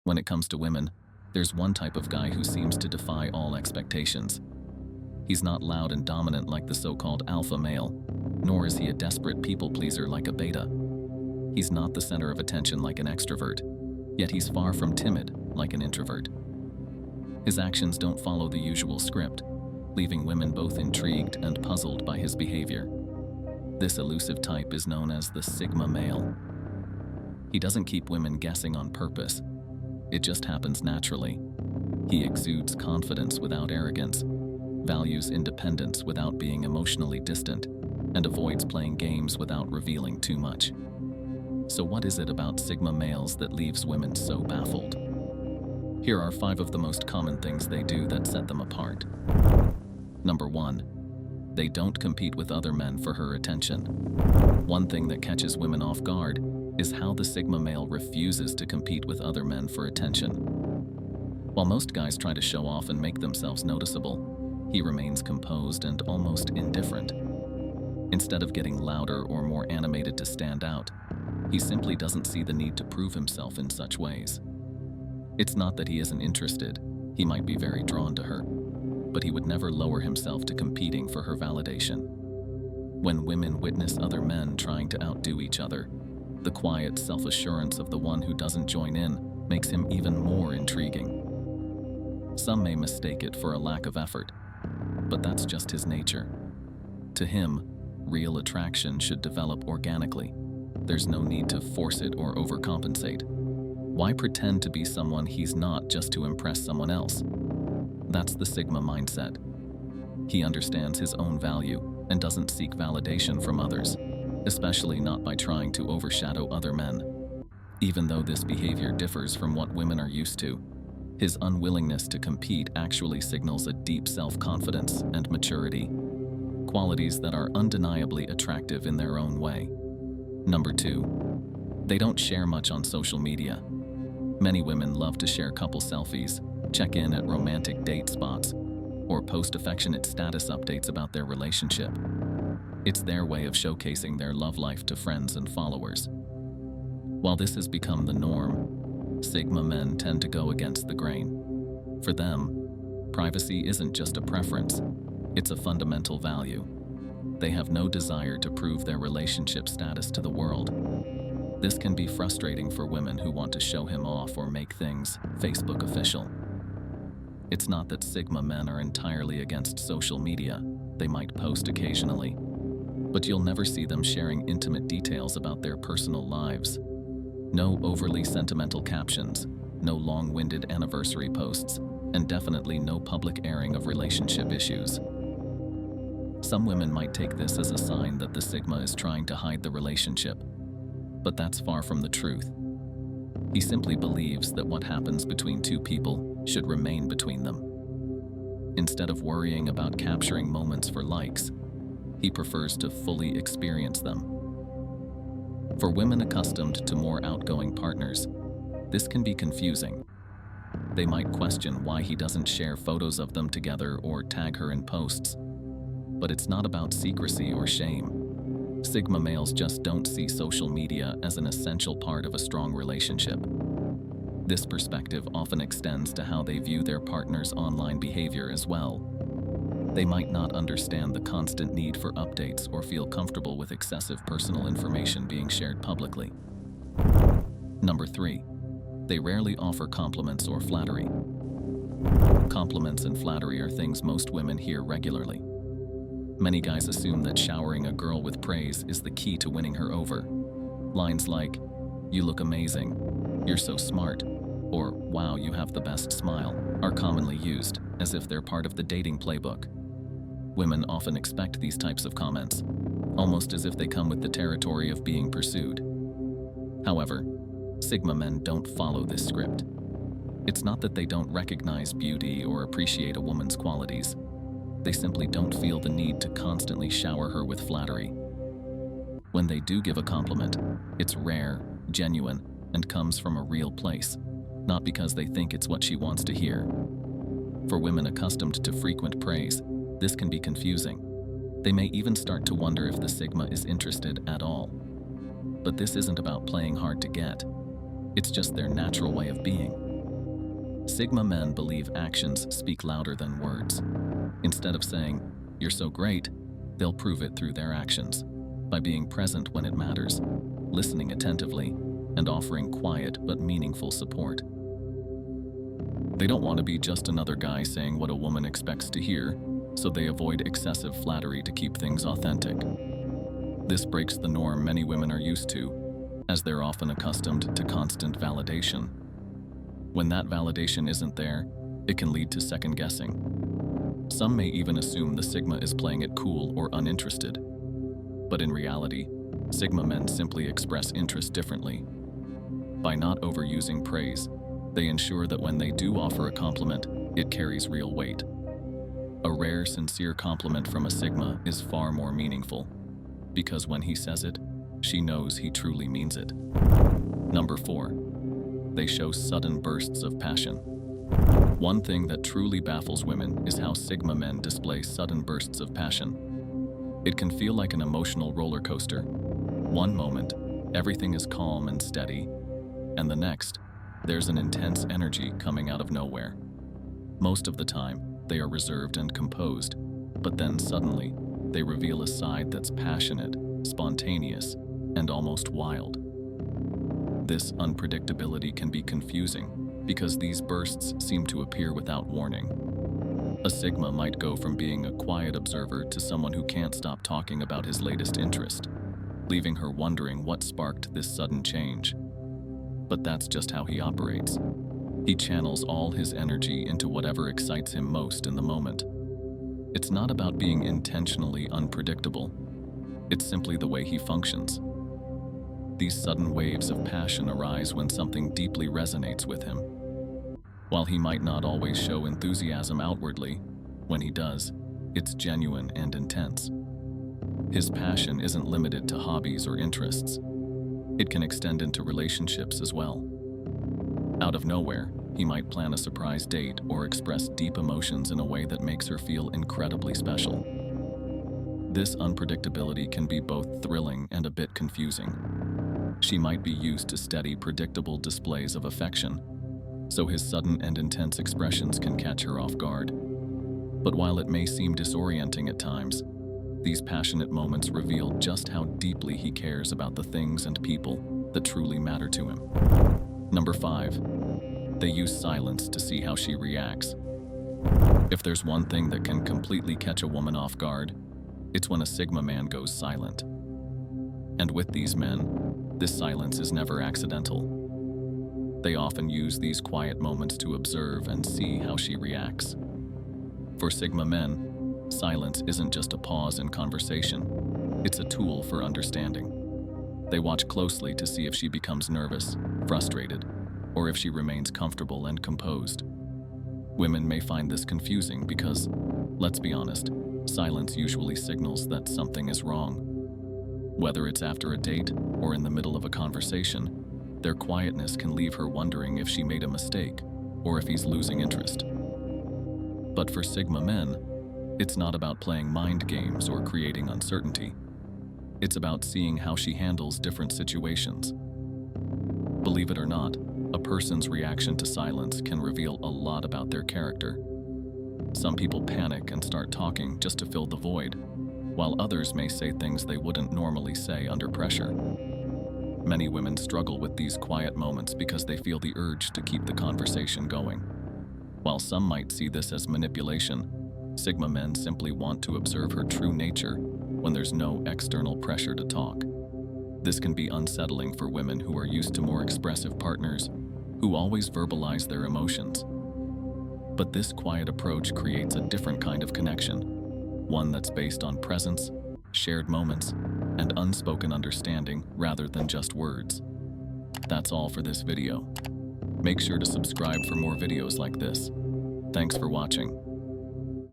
When it comes to women, there's one type of guy who seems to defy all expectations. He's not loud and dominant like the so-called alpha male, nor is he a desperate people pleaser like a beta. He's not the center of attention like an extrovert, yet he's far from timid like an introvert. His actions don't follow the usual script, leaving women both intrigued and puzzled by his behavior. This elusive type is known as the Sigma male. He doesn't keep women guessing on purpose. It just happens naturally. He exudes confidence without arrogance, values independence without being emotionally distant, and avoids playing games without revealing too much. So what is it about Sigma males that leaves women so baffled? Here are 5 of the most common things they do that set them apart. Number 1. They don't compete with other men for her attention. One thing that catches women off guard is how the Sigma male refuses to compete with other men for attention. While most guys try to show off and make themselves noticeable, he remains composed and almost indifferent. Instead of getting louder or more animated to stand out, he simply doesn't see the need to prove himself in such ways. It's not that he isn't interested, he might be very drawn to her, but he would never lower himself to competing for her validation. When women witness other men trying to outdo each other, the quiet self-assurance of the one who doesn't join in makes him even more intriguing. Some may mistake it for a lack of effort, but that's just his nature. To him, real attraction should develop organically. There's no need to force it or overcompensate. Why pretend to be someone he's not just to impress someone else? That's the Sigma mindset. He understands his own value and doesn't seek validation from others, especially not by trying to overshadow other men. Even though this behavior differs from what women are used to, his unwillingness to compete actually signals a deep self-confidence and maturity, qualities that are undeniably attractive in their own way. Number 2. They don't share much on social media. Many women love to share couple selfies, check in at romantic date spots, or post affectionate status updates about their relationship. It's their way of showcasing their love life to friends and followers. While this has become the norm, Sigma men tend to go against the grain. For them, privacy isn't just a preference, it's a fundamental value. They have no desire to prove their relationship status to the world. This can be frustrating for women who want to show him off or make things Facebook official. It's not that Sigma men are entirely against social media. They might post occasionally, but you'll never see them sharing intimate details about their personal lives. No overly sentimental captions, no long-winded anniversary posts, and definitely no public airing of relationship issues. Some women might take this as a sign that the Sigma is trying to hide the relationship, but that's far from the truth. He simply believes that what happens between two people should remain between them. Instead of worrying about capturing moments for likes, he prefers to fully experience them. For women accustomed to more outgoing partners, this can be confusing. They might question why he doesn't share photos of them together or tag her in posts. But it's not about secrecy or shame. Sigma males just don't see social media as an essential part of a strong relationship. This perspective often extends to how they view their partner's online behavior as well. They might not understand the constant need for updates or feel comfortable with excessive personal information being shared publicly. Number 3. They rarely offer compliments or flattery. Compliments and flattery are things most women hear regularly. Many guys assume that showering a girl with praise is the key to winning her over. Lines like, "You look amazing," "You're so smart," or "Wow, you have the best smile," are commonly used, as if they're part of the dating playbook. Women often expect these types of comments, almost as if they come with the territory of being pursued. However, Sigma men don't follow this script. It's not that they don't recognize beauty or appreciate a woman's qualities. They simply don't feel the need to constantly shower her with flattery. When they do give a compliment, it's rare, genuine, and comes from a real place, not because they think it's what she wants to hear. For women accustomed to frequent praise, this can be confusing. They may even start to wonder if the Sigma is interested at all. But this isn't about playing hard to get. It's just their natural way of being. Sigma men believe actions speak louder than words. Instead of saying, "You're so great," they'll prove it through their actions, by being present when it matters, listening attentively, and offering quiet but meaningful support. They don't want to be just another guy saying what a woman expects to hear, so they avoid excessive flattery to keep things authentic. This breaks the norm many women are used to, as they're often accustomed to constant validation. When that validation isn't there, it can lead to second-guessing. Some may even assume the Sigma is playing it cool or uninterested. But in reality, Sigma men simply express interest differently. By not overusing praise, they ensure that when they do offer a compliment, it carries real weight. A rare, sincere compliment from a Sigma is far more meaningful, because when he says it, she knows he truly means it. Number 4. They show sudden bursts of passion. One thing that truly baffles women is how Sigma men display sudden bursts of passion. It can feel like an emotional roller coaster. One moment, everything is calm and steady, and the next, there's an intense energy coming out of nowhere. Most of the time, they are reserved and composed, but then suddenly, they reveal a side that's passionate, spontaneous, and almost wild. This unpredictability can be confusing because these bursts seem to appear without warning. A Sigma might go from being a quiet observer to someone who can't stop talking about his latest interest, leaving her wondering what sparked this sudden change. But that's just how he operates. He channels all his energy into whatever excites him most in the moment. It's not about being intentionally unpredictable. It's simply the way he functions. These sudden waves of passion arise when something deeply resonates with him. While he might not always show enthusiasm outwardly, when he does, it's genuine and intense. His passion isn't limited to hobbies or interests. It can extend into relationships as well. Out of nowhere, he might plan a surprise date or express deep emotions in a way that makes her feel incredibly special. This unpredictability can be both thrilling and a bit confusing. She might be used to steady, predictable displays of affection, so his sudden and intense expressions can catch her off guard. But while it may seem disorienting at times, these passionate moments reveal just how deeply he cares about the things and people that truly matter to him. Number 5. They use silence to see how she reacts. If there's one thing that can completely catch a woman off guard, it's when a Sigma man goes silent. And with these men, this silence is never accidental. They often use these quiet moments to observe and see how she reacts. For Sigma men, silence isn't just a pause in conversation, it's a tool for understanding. They watch closely to see if she becomes nervous, frustrated, or if she remains comfortable and composed. Women may find this confusing because, let's be honest, silence usually signals that something is wrong. Whether it's after a date or in the middle of a conversation, their quietness can leave her wondering if she made a mistake or if he's losing interest. But for Sigma men, it's not about playing mind games or creating uncertainty. It's about seeing how she handles different situations. Believe it or not, a person's reaction to silence can reveal a lot about their character. Some people panic and start talking just to fill the void, while others may say things they wouldn't normally say under pressure. Many women struggle with these quiet moments because they feel the urge to keep the conversation going. While some might see this as manipulation, Sigma men simply want to observe her true nature when there's no external pressure to talk. This can be unsettling for women who are used to more expressive partners who always verbalize their emotions. But this quiet approach creates a different kind of connection, one that's based on presence, shared moments, and unspoken understanding rather than just words. That's all for this video. Make sure to subscribe for more videos like this. Thanks for watching.